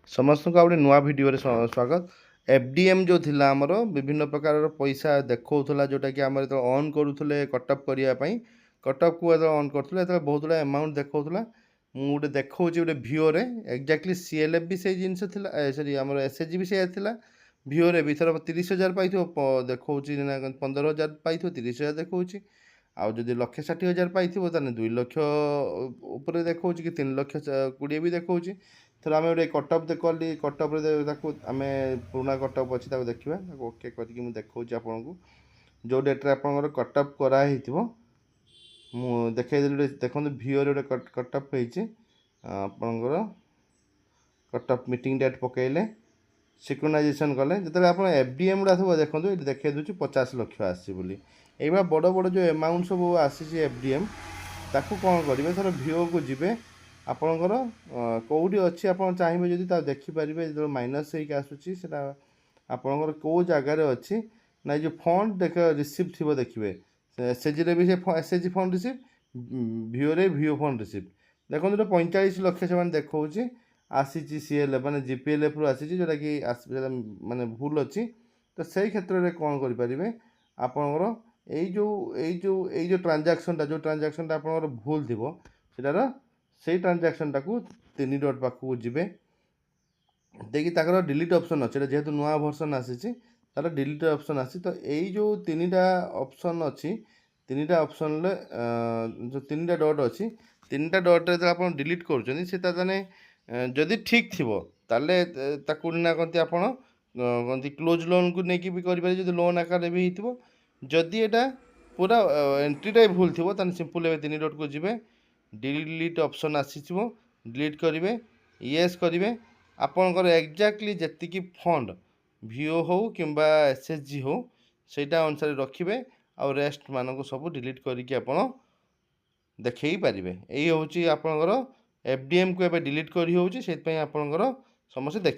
समस्त को गोटे नुआ भिडियो स्वागत। एफडीएम जो थिला हमर विभिन्न प्रकार पैसा देखौथला जोटा कि आम जो ऑन करूले कटअप करने कटअप को ऑन करूँ बहुत गुड़ा अमाउंट देखौथला। मु गोटे देखौची गोटे भिओ रे एक्जाक्टली सीएलएफ भी से जिनस थिला सॉरी आम एसएचजी भी से थिला। भिओ रे भी थर 30,000 पाई देखौची 15,000 पाई 30,000 देखौची। आउ जदि 1,60,000 पाई ताने 2 लक्ष ऊपर देखौची कि 3,20,000 भी देखौची। थर आम गोटे कटअप कली कटअप आम पुराना कटअप अच्छी देखा ओके करके मुझे देखा आपको जो डेट्रे आप कटअप कराई मु देखते देखो भिओ गोटे कटअप होपर कटअप मीटिंग डेट पकड़े सिक्रोनाइजेसन कले जो आप एफडीएम गुड़ा सब देखो ये देखा दूसरी 50 लक्ष आसी ये बड़ बड़ जो एमाउंट सब आसी एफडीएम ताकू कौन करेंगे थर भिओ को जी आपणकर कौटी अच्छी आप चाहिए जब देखिपारे जो माइनस होसूसी आपणकर कौ जगार अच्छी ना जो फंड देख रिसीव थी देखिए एसएचजी भी से एसएचजी फंड रिसीव भिओ रे भिओ फंड रिसीव देखो 45 लक्ष से देखा आसी सीएल माने जीपीएलएफ रु आसी जोटा कि माने भूल अच्छी तो सही क्षेत्र में कौन करेंगे आपणकर जो ट्रांजाक्शनटा जो ट्रांजाक्शनटा आपणकर भूल थी सेटार से ट्रांजाक्शनटा को 3 डॉट पाखक जी देखिए ताकर डिलीट ऑप्शन अच्छे जेहेतु नुआ वर्सन आसी तार डिलीट ऑप्शन आसी तो यही जो 3टा ऑप्शन अच्छी 3टा ऑप्शन जो 3टा डॉट अच्छी 3टा डॉट रे आप डिलीट कर जदि ठीक थी ताले ना कहते आप कहते क्लोज लोन को लेकिन भी करें जो लोन आकार भी हो जदि एटा पूरा एंट्रीटा भूल थी सिंपल 3 डॉट को जी डिलीट ऑप्शन आसी डिलीट करेंगे येस करेंगे आपणकर एक्जाक्टली जी फंड भिओ हो कि एसएचजी हो सेटा अनुसार रखिए आउ रेस्ट मानक सब डिलीट करके आप देखई पारे यही हूँ आपणकर एफडीएम को एवं डिलीट कर आपणकर समस्त देखी।